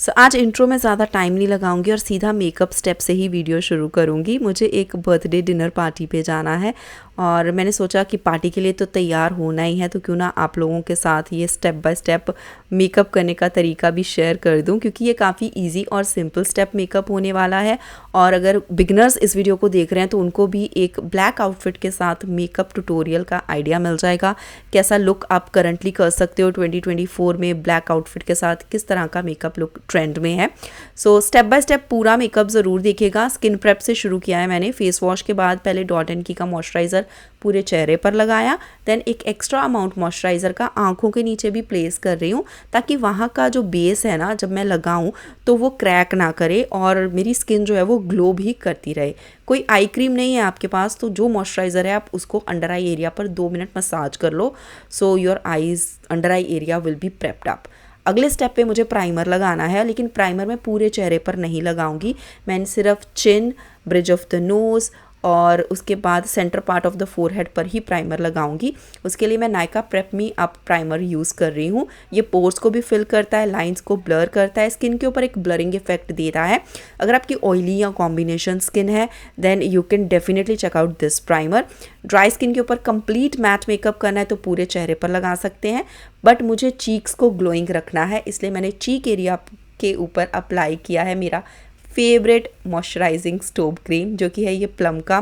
सो आज इंट्रो में ज़्यादा टाइम नहीं लगाऊंगी और सीधा मेकअप स्टेप से ही वीडियो शुरू करूंगी। मुझे एक बर्थडे डिनर पार्टी पे जाना है और मैंने सोचा कि पार्टी के लिए तो तैयार होना ही है, तो क्यों ना आप लोगों के साथ ये स्टेप बाय स्टेप मेकअप करने का तरीका भी शेयर कर दूं, क्योंकि ये काफ़ी इजी और सिंपल स्टेप मेकअप होने वाला है। और अगर बिगनर्स इस वीडियो को देख रहे हैं तो उनको भी एक ब्लैक आउटफिट के साथ मेकअप ट्यूटोरियल का आइडिया मिल जाएगा। कैसा लुक आप करंटली कर सकते हो 2024 में ब्लैक आउटफिट के साथ, किस तरह का मेकअप लुक ट्रेंड में है। सो स्टेप बाय स्टेप पूरा मेकअप ज़रूर देखिएगा। स्किन प्रेप से शुरू किया है मैंने। फेस वॉश के बाद पहले डॉट एंड की का मॉइस्चराइज़र पूरे चेहरे पर लगाया, देन एक एक्स्ट्रा अमाउंट मॉइस्चराइज़र का आंखों के नीचे भी प्लेस कर रही हूँ, ताकि वहाँ का जो बेस है ना, जब मैं लगाऊँ तो वो क्रैक ना करे और मेरी स्किन जो है वो ग्लो भी करती रहे। कोई आई क्रीम नहीं है आपके पास तो जो मॉइस्चराइज़र है आप उसको अंडर आई एरिया पर 2 मिनट मसाज कर लो, so your eyes under eye area will be prepped up. अगले स्टेप पे मुझे प्राइमर लगाना है, लेकिन प्राइमर मैं पूरे चेहरे पर नहीं लगाऊंगी। मैंने सिर्फ चिन, ब्रिज ऑफ द नोज़ और उसके बाद centre part of the forehead पर ही प्राइमर लगाऊंगी। उसके लिए मैं Nykaa prep me up primer use कर रही हूँ। ये पोर्स को भी फिल करता है, लाइंस को ब्लर करता है, स्किन के ऊपर एक ब्लरिंग इफेक्ट दे रहा है। अगर आपकी ऑयली या कॉम्बिनेशन स्किन है then you can definitely check out this primer. Dry skin के ऊपर कंप्लीट मैट मेकअप करना है तो पूरे चेहरे पर लगा सकते हैं, बट मुझे चीक्स को ग्लोइंग रखना है, इसलिए मैंने चीक एरिया के ऊपर अप्लाई किया है मेरा फेवरेट मॉइस्चराइजिंग स्टोव क्रीम, जो कि है ये प्लम का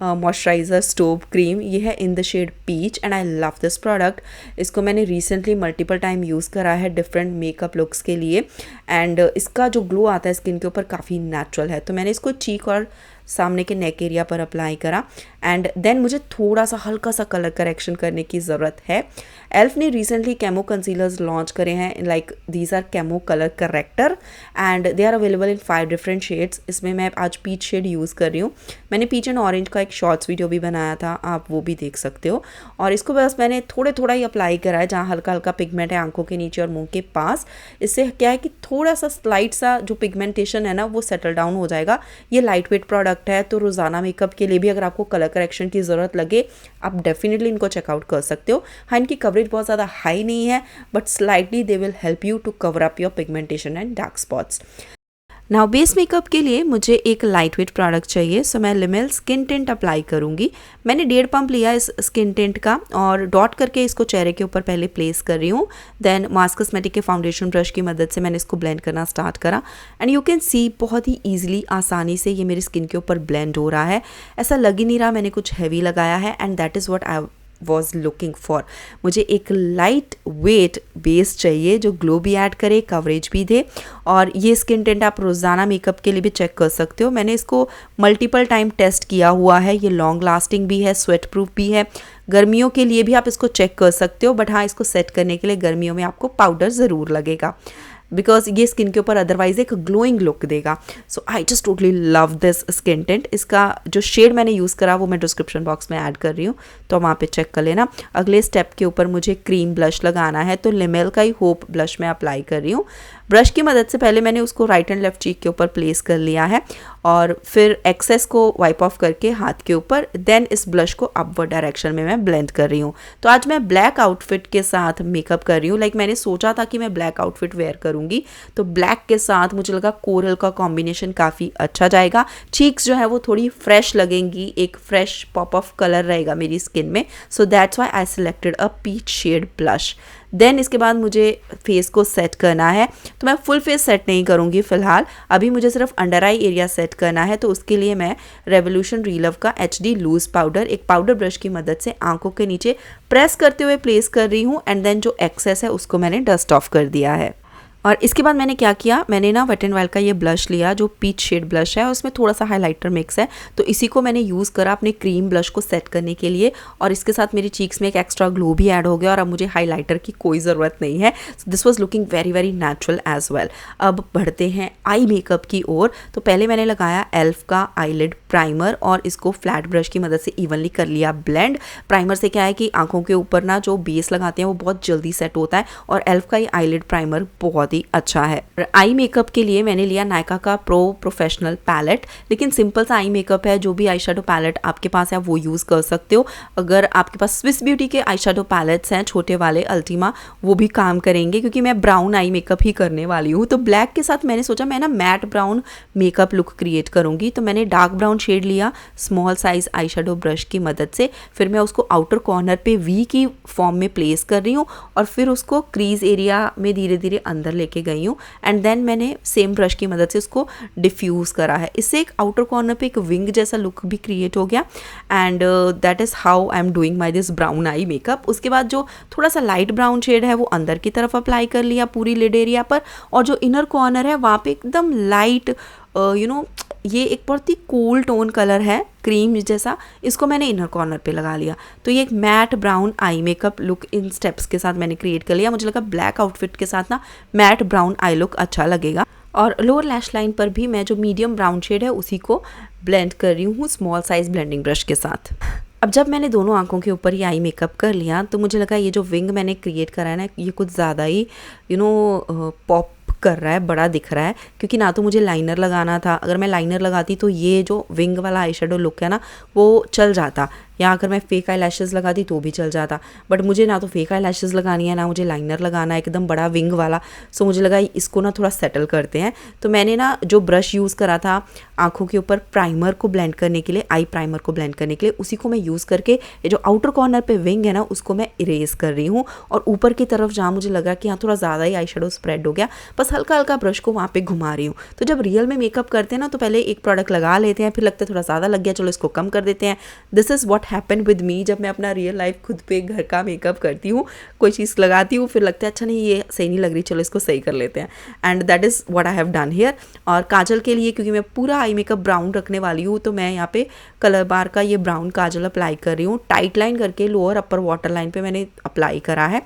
मॉइस्चराइज़र स्टोव क्रीम। ये है in the shade peach and I love this product. इसको मैंने रिसेंटली मल्टीपल टाइम यूज़ करा है डिफरेंट मेकअप लुक्स के लिए, एंड इसका जो ग्लो आता है स्किन के ऊपर काफ़ी नेचुरल है। तो मैंने इसको चीक और सामने के नेक एरिया पर अप्लाई करा, एंड देन मुझे थोड़ा सा हल्का सा कलर करेक्शन करने की ज़रूरत है। एल्फ ने रिसेंटली कैमो कंसीलर्स लॉन्च करे हैं, like these are camo colour corrector and they are available in 5 different shades. इसमें मैं आज पीच शेड यूज़ कर रही हूँ। मैंने पीच एंड ऑरेंज का एक शॉर्ट्स वीडियो भी बनाया था, आप वो भी देख सकते हो। और इसको बस मैंने थोड़ा ही अप्लाई करा है जहाँ हल्का हल्का पिगमेंट है आंखों के नीचे और मुंह के पास। इससे क्या है कि थोड़ा सा स्लाइट सा जो पिगमेंटेशन है ना वो सेटल डाउन हो जाएगा। ये लाइट वेट प्रोडक्ट है, तो रोज़ाना मेकअप के लिए भी अगर आपको कलर करेक्शन की ज़रूरत लगे आप डेफिनेटली इनको चेकआउट कर सकते हो। हाँ, इनकी कवरेज बहुत ज़्यादा हाई नहीं है, but slightly they will help you to cover up your pigmentation and dark spots. Now base makeup के लिए मुझे एक लाइट वेट प्रोडक्ट चाहिए, सो मैं लिमेल स्किन टिंट अप्लाई करूँगी। मैंने 1.5 पंप लिया इस स्किन टिंट का और डॉट करके इसको चेहरे के ऊपर पहले प्लेस कर रही हूँ। देन मास कॉस्मेटिक के फाउंडेशन ब्रश की मदद से मैंने इसको ब्लेंड करना स्टार्ट करा, एंड यू कैन सी बहुत ही ईजिली, आसानी से ये मेरी स्किन के ऊपर ब्लेंड हो रहा है। ऐसा लग ही नहीं रहा मैंने कुछ हैवी लगाया है, and that is what I was looking for. मुझे एक लाइट वेट बेस चाहिए जो ग्लो भी ऐड करे, कवरेज भी दे। और ये स्किन टिंट आप रोज़ाना मेकअप के लिए भी चेक कर सकते हो। मैंने इसको मल्टीपल टाइम टेस्ट किया हुआ है। ये लॉन्ग लास्टिंग भी है, स्वेट प्रूफ भी है। गर्मियों के लिए भी आप इसको चेक कर सकते हो, बट हाँ, इसको सेट करने के लिए गर्मियों में आपको पाउडर ज़रूर लगेगा, बिकॉज ये स्किन के ऊपर अदरवाइज एक ग्लोइंग लुक देगा। So I just totally love this skin tint. इसका जो शेड मैंने यूज़ करा वो मैं डिस्क्रिप्शन बॉक्स में ऐड कर रही हूँ, तो वहाँ पे चेक कर लेना। अगले स्टेप के ऊपर मुझे क्रीम ब्लश लगाना है, तो लिमेल का ही होप ब्लश मैं अप्लाई कर रही हूँ। ब्रश की मदद से पहले मैंने उसको राइट एंड लेफ्ट चीक के ऊपर प्लेस कर लिया है और फिर एक्सेस को वाइप ऑफ करके हाथ के ऊपर, देन इस ब्लश को अपवर्ड डायरेक्शन में मैं ब्लेंड कर रही हूँ। तो आज मैं ब्लैक आउटफिट के साथ मेकअप कर रही हूँ। लाइक मैंने सोचा था कि मैं ब्लैक आउटफिट वेयर करूँगी, तो ब्लैक के साथ मुझे लगा कोरल का कॉम्बिनेशन काफ़ी अच्छा जाएगा। चीक्स जो है वो थोड़ी फ्रेश लगेंगी, एक फ्रेश पॉप ऑफ कलर रहेगा मेरी स्किन में। So that's why I selected a peach shade blush. Then इसके बाद मुझे फेस को सेट करना है, तो मैं फुल फेस सेट नहीं करूँगी फ़िलहाल। अभी मुझे सिर्फ अंडर आई एरिया सेट करना है, तो उसके लिए मैं रेवोल्यूशन रिलव का HD लूज़ पाउडर एक पाउडर ब्रश की मदद से आंखों के नीचे प्रेस करते हुए प्लेस कर रही हूँ, एंड देन जो एक्सेस है उसको मैंने डस्ट ऑफ कर दिया है। और इसके बाद मैंने क्या किया, मैंने ना वेट एंड वाइल्ड का ये ब्लश लिया जो पीच शेड ब्लश है, उसमें थोड़ा सा हाइलाइटर मिक्स है, तो इसी को मैंने यूज़ करा अपने क्रीम ब्लश को सेट करने के लिए। और इसके साथ मेरी चीक्स में एक एक्स्ट्रा ग्लो भी ऐड हो गया और अब मुझे हाइलाइटर की कोई ज़रूरत नहीं है। This was looking very very natural as well. अब बढ़ते हैं आई मेकअप की ओर। तो पहले मैंने लगाया एल्फ का आईलिड प्राइमर और इसको फ्लैट ब्रश की मदद से इवनली कर लिया ब्लेंड। प्राइमर से क्या है कि आंखों के ऊपर ना जो बेस लगाते हैं वो बहुत जल्दी सेट होता है, और एल्फ का ये आईलिड प्राइमर बहुत बहुत ही अच्छा है। आई मेकअप के लिए मैंने लिया नायका का प्रोफेशनल पैलेट, लेकिन सिंपल सा आई मेकअप है, जो भी आई शेडो पैलेट आपके पास है वो यूज़ कर सकते हो। अगर आपके पास स्विस ब्यूटी के आई शेडो पैलेट्स हैं छोटे वाले अल्टीमा, वो भी काम करेंगे, क्योंकि मैं ब्राउन आई मेकअप ही करने वाली हूँ। तो ब्लैक के साथ मैंने सोचा मैं ना mat brown makeup look create करूँगी। तो मैंने डार्क ब्राउन शेड लिया small size eye shadow brush की मदद से, फिर मैं उसको आउटर कॉर्नर पे वी की फॉर्म में प्लेस कर रही हूँ और फिर उसको क्रीज एरिया में धीरे धीरे अंदर लेके गई हूँ। एंड देन मैंने सेम ब्रश की मदद से उसको डिफ्यूज़ करा है। इससे एक आउटर कॉर्नर पे एक विंग जैसा लुक भी क्रिएट हो गया। And that is how I am doing my this brown eye makeup. उसके बाद जो थोड़ा सा लाइट ब्राउन शेड है वो अंदर की तरफ अप्लाई कर लिया पूरी लिड एरिया पर, और जो इनर कॉर्नर है वहाँ पे एकदम लाइट ये एक बहुत ही कूल टोन कलर है क्रीम जैसा, इसको मैंने इनर कॉर्नर पे लगा लिया। तो ये एक mat brown eye makeup look in steps के साथ मैंने क्रिएट कर लिया। मुझे लगा ब्लैक आउटफिट के साथ ना मैट ब्राउन आई लुक अच्छा लगेगा। और लोअर लैश लाइन पर भी मैं जो मीडियम ब्राउन शेड है उसी को ब्लेंड कर रही हूँ स्मॉल साइज ब्लेंडिंग ब्रश के साथ। अब जब मैंने दोनों आंखों के ऊपर ये आई मेकअप कर लिया तो मुझे लगा ये जो विंग मैंने क्रिएट करा है ना, ये कुछ ज़्यादा ही पॉप कर रहा है, बड़ा दिख रहा है, क्योंकि ना तो मुझे लाइनर लगाना था। अगर मैं लाइनर लगाती तो ये जो विंग वाला आई शेडो लुक है ना वो चल जाता, या अगर मैं फेक आई लैशेज़ लगाती तो भी चल जाता। बट मुझे ना तो फेक आई लैशेज़ लगानी है ना मुझे लाइनर लगाना है एकदम बड़ा विंग वाला। सो मुझे लगा इसको ना थोड़ा सेटल करते हैं। तो मैंने ना जो ब्रश यूज़ करा था आँखों के ऊपर प्राइमर को ब्लेंड करने के लिए, आई प्राइमर को ब्लेंड करने के लिए, उसी को मैं यूज़ करके ये जो आउटर कॉर्नर पे विंग है ना उसको मैं इरेज कर रही हूँ। और ऊपर की तरफ जहाँ मुझे लगा कि हाँ थोड़ा ज़्यादा ही आई शेडो स्प्रेड हो गया, बस हल्का हल्का ब्रश को वहाँ पे घुमा रही हूँ। तो जब रियल में मेकअप करते हैं ना तो पहले एक प्रोडक्ट लगा लेते हैं, फिर लगता है थोड़ा ज़्यादा लग गया, चलो इसको कम कर देते हैं। This is what happen with me जब मैं अपना रियल लाइफ खुद पे घर का मेकअप करती हूँ। कोई चीज़ लगाती हूँ फिर लगता है अच्छा नहीं ये सही नहीं लग रही, चलो इसको सही कर लेते हैं। And that is what I have done here. और काजल के लिए क्योंकि मैं पूरा आई मेकअप ब्राउन रखने वाली हूँ तो मैं यहाँ पे कलर बार का ये ब्राउन काजल अप्लाई कर रही हूँ। टाइट लाइन करके लोअर अपर वाटर लाइन पे मैंने अप्लाई करा है।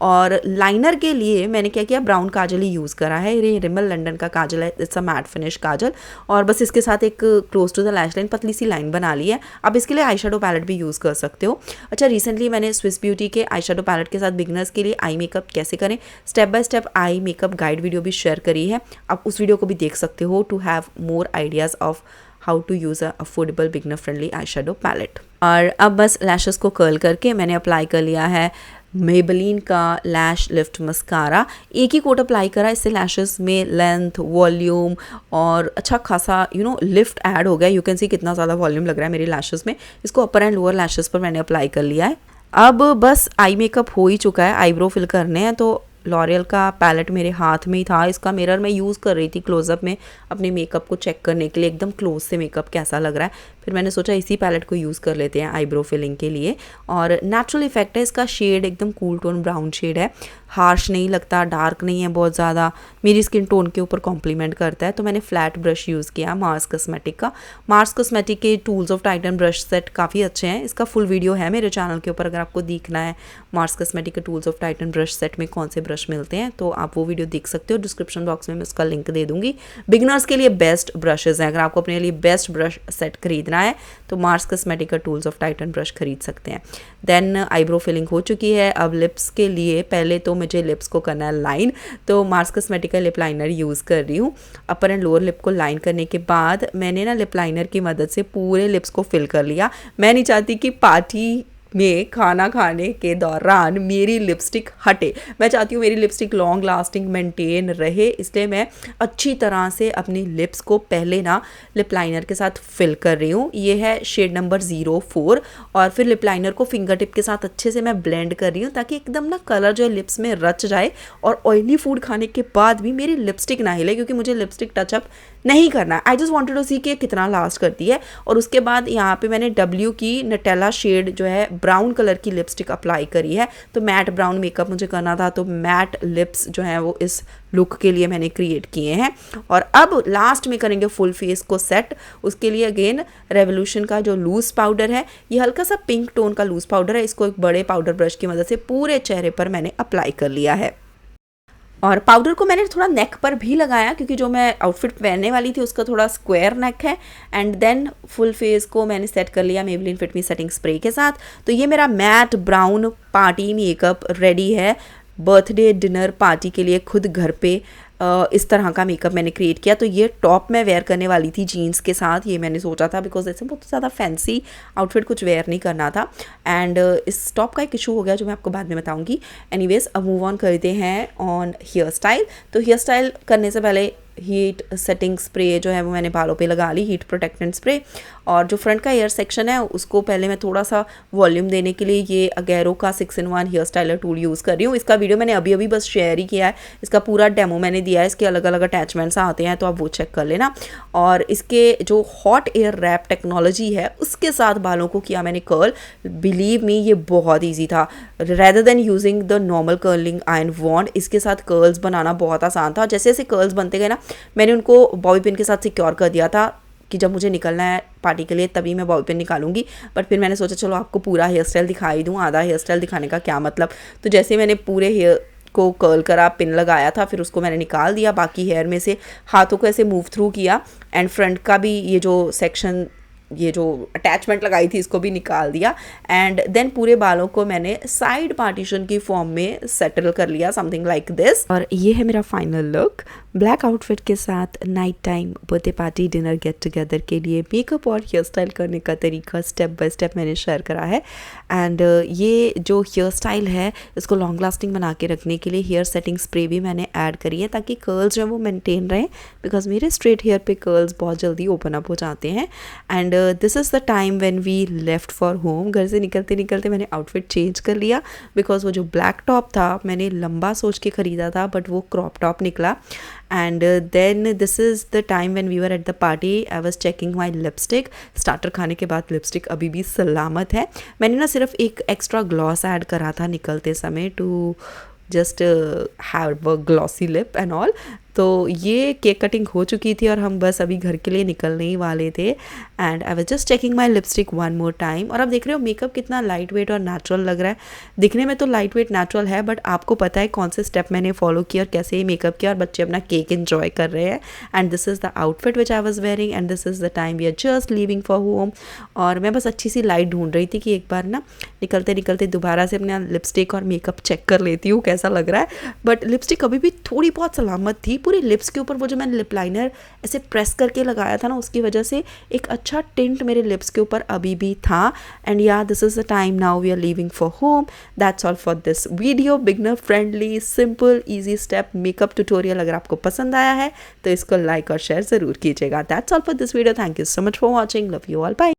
और लाइनर के लिए मैंने क्या किया, ब्राउन काजल ही यूज़ करा है। ये रिमल लंडन का काजल है, it's a matte finish kajal. और बस इसके साथ एक close to the lash line पतली सी लाइन बना ली है। अब इसके लिए आई शेडो पैलेट भी यूज़ कर सकते हो। अच्छा, रिसेंटली मैंने स्विस ब्यूटी के आई शेडो पैलेट के साथ बिगनर्स के लिए आई मेकअप कैसे करें step by step eye makeup guide video भी शेयर करी है। आप उस वीडियो को भी देख सकते हो to have more ideas of how to use a affordable beginner friendly eye shadow palette. और अब बस लैशेस को कर्ल करके मैंने अप्लाई कर लिया है मेबेलिन का लैश लिफ्ट मस्कारा। एक ही कोट अप्लाई करा, इससे लैशेस में लेंथ, वॉल्यूम और अच्छा खासा लिफ्ट ऐड हो गया। यू कैन सी कितना ज़्यादा वॉल्यूम लग रहा है मेरी लैशेस में। इसको अपर एंड लोअर लैशेस पर मैंने अप्लाई कर लिया है। अब बस आई मेकअप हो ही चुका है, आईब्रो फिल करने हैं। तो लॉरियल का पैलेट मेरे हाथ में ही था, इसका मिरर मैं यूज़ कर रही थी क्लोजअप में अपने मेकअप को चेक करने के लिए, एकदम क्लोज से मेकअप कैसा लग रहा है। फिर मैंने सोचा इसी पैलेट को यूज़ कर लेते हैं आईब्रो फिलिंग के लिए। और नेचुरल इफेक्ट है इसका, शेड एकदम कूल टोन ब्राउन शेड है, हार्श नहीं लगता, डार्क नहीं है बहुत ज़्यादा, मेरी स्किन टोन के ऊपर कॉम्प्लीमेंट करता है। तो मैंने फ्लैट ब्रश यूज़ किया मार्स कॉस्मेटिक का। मार्स कॉस्मेटिक के tools of Titan brush set काफ़ी अच्छे हैं। इसका फुल वीडियो है मेरे चैनल के ऊपर, अगर आपको देखना है मार्स कॉस्मेटिक के tools of Titan brush set में कौन से ब्रश मिलते हैं तो आप वो वीडियो देख सकते हो। डिस्क्रिप्शन बॉक्स में मैं उसका लिंक दे दूँगी। बिगनर्स के लिए बेस्ट ब्रशेज़ हैं, अगर आपको अपने लिए बेस्ट ब्रश सेट खरीदना है तो मार्स कॉस्मेटिक का टूल्स ऑफ टाइटन ब्रश खरीद सकते हैं। देन आईब्रो फिलिंग हो चुकी है। अब लिप्स के लिए पहले तो मुझे लिप्स को करना है लाइन, तो मार्स कॉस्मेटिक का लिप लाइनर यूज़ कर रही हूँ। अपर एंड लोअर लिप को लाइन करने के बाद मैंने ना लिप लाइनर की मदद से पूरे लिप्स को फिल कर लिया। मैं नहीं चाहती कि पार्टी में खाना खाने के दौरान मेरी लिपस्टिक हटे, मैं चाहती हूँ मेरी लिपस्टिक लॉन्ग लास्टिंग मेंटेन रहे, इसलिए मैं अच्छी तरह से अपनी लिप्स को पहले ना लिप लाइनर के साथ फिल कर रही हूँ। ये है शेड नंबर 04। और फिर लिप लाइनर को फिंगर टिप के साथ अच्छे से मैं ब्लेंड कर रही हूँ ताकि एकदम ना कलर जो है लिप्स में रच जाए और ऑयली फूड खाने के बाद भी मेरी लिपस्टिक ना हिले, क्योंकि मुझे लिपस्टिक टचअप नहीं करना। आई जस्ट वांटेड टू सी कि कितना लास्ट करती है। और उसके बाद यहाँ पे मैंने W की नटेला शेड जो है ब्राउन कलर की लिपस्टिक अप्लाई करी है। तो मैट ब्राउन मेकअप मुझे करना था, तो मैट लिप्स जो है वो इस लुक के लिए मैंने क्रिएट किए हैं। और अब लास्ट में करेंगे फुल फेस को सेट। उसके लिए अगेन रेवोल्यूशन का जो लूज पाउडर है, ये हल्का सा पिंक टोन का लूज पाउडर है, इसको एक बड़े पाउडर ब्रश की मदद से पूरे चेहरे पर मैंने अप्लाई कर लिया है। और पाउडर को मैंने थोड़ा नेक पर भी लगाया क्योंकि जो मैं आउटफिट पहनने वाली थी उसका थोड़ा स्क्वायर नेक है। एंड देन फुल फेस को मैंने सेट कर लिया मेबेलिन फिट मी सेटिंग स्प्रे के साथ। तो ये मेरा mat brown party makeup ready है बर्थडे डिनर पार्टी के लिए खुद घर पे इस तरह का मेकअप मैंने क्रिएट किया। तो ये टॉप मैं वेयर करने वाली थी जीन्स के साथ, ये मैंने सोचा था बिकॉज ऐसे बहुत ज़्यादा फैंसी आउटफिट कुछ वेयर नहीं करना था। एंड इस टॉप का एक इशू हो गया जो मैं आपको बाद में बताऊंगी। एनीवेज अब मूव ऑन करते हैं ऑन हेयर स्टाइल। तो हेयर स्टाइल करने से पहले हीट सेटिंग स्प्रे जो है वो मैंने बालों पे लगा ली, हीट प्रोटेक्टेंट स्प्रे। और जो फ्रंट का हेयर सेक्शन है उसको पहले मैं थोड़ा सा वॉल्यूम देने के लिए ये अगैरो का 6-in-1 hair styler tool use कर रही हूँ। इसका वीडियो मैंने अभी अभी बस शेयर ही किया है, इसका पूरा डेमो मैंने दिया है, इसके अलग अलग अटैचमेंट्स आते हैं तो आप वो चेक कर लेना। और इसके जो हॉट एयर रैप टेक्नोलॉजी है उसके साथ बालों को किया मैंने कर्ल। बिलीव मी ये बहुत ईजी था, rather than using the normal curling iron wand इसके साथ कर्ल्स बनाना बहुत आसान था। जैसे जैसे कर्ल्स बनते गए ना, मैंने उनको बॉबी पिन के साथ सिक्योर कर दिया था कि जब मुझे निकलना है पार्टी के लिए तभी मैं बॉबी पिन निकालूंगी। बट फिर मैंने सोचा चलो आपको पूरा हेयर स्टाइल दिखाई दूँ, आधा हेयर स्टाइल दिखाने का क्या मतलब। तो जैसे मैंने पूरे हेयर को कर्ल करा, पिन लगाया था, फिर उसको मैंने निकाल दिया, बाकी हेयर में से हाथों को ऐसे मूव थ्रू किया एंड फ्रंट का भी ये जो सेक्शन, ये जो अटैचमेंट लगाई थी इसको भी निकाल दिया। एंड देन पूरे बालों को मैंने साइड पार्टीशन की फॉर्म में सेटल कर लिया, समथिंग लाइक दिस। और ये है मेरा फाइनल लुक ब्लैक आउटफिट के साथ night time birthday party dinner get together के लिए मेकअप और हेयर स्टाइल करने का तरीका स्टेप बाय स्टेप मैंने शेयर करा है। एंड ये जो हेयर स्टाइल है इसको लॉन्ग लास्टिंग बना के रखने के लिए हेयर सेटिंग स्प्रे भी मैंने ऐड करी है ताकि कर्ल्स जो है वो मेंटेन रहें, बिकॉज मेरे स्ट्रेट हेयर पे कर्ल्स बहुत जल्दी ओपन अप हो जाते हैं। And this is the time when we left for home. घर से निकलते निकलते मैंने आउटफिट चेंज कर लिया बिकॉज वो जो ब्लैक टॉप था मैंने लंबा सोच के ख़रीदा था बट वो क्रॉप टॉप निकला। And then this is the time when we were at the party. I was checking my lipstick. Starter खाने के बाद लिपस्टिक अभी भी सलामत है। मैंने ना सिर्फ एक एक्स्ट्रा ग्लॉस ऐड करा था निकलते समय to just have a glossy lip and all. तो ये केक कटिंग हो चुकी थी और हम बस अभी घर के लिए निकलने ही वाले थे। And I was just checking my lipstick one more time. और अब देख रहे हो मेकअप कितना लाइट वेट और नेचुरल लग रहा है। दिखने में तो लाइट वेट नेचुरल है बट आपको पता है कौन से स्टेप मैंने फॉलो किया और कैसे मेकअप किया और बच्चे अपना केक एंजॉय कर रहे हैं। And this is the outfit which I was wearing and this is the time we are just leaving for home. और मैं बस अच्छी सी लाइट ढूंढ रही थी कि एक बार ना निकलते निकलते दोबारा से अपना लिपस्टिक और मेकअप चेक कर लेती हूँ कैसा लग रहा है। बट लिपस्टिक अभी भी थोड़ी बहुत सलामत थी। पूरे लिप्स के ऊपर जो मैंने लिप लाइनर ऐसे प्रेस करके लगाया था ना उसकी वजह से एक अच्छा टिंट मेरे लिप्स के ऊपर अभी भी था। And yeah this is the time now we are leaving for home. That's all for this video. Beginner friendly simple easy step makeup tutorial. अगर आपको पसंद आया है तो इसको लाइक और शेयर जरूर कीजिएगा। That's all for this video. Thank you so much for watching. Love you all. Bye.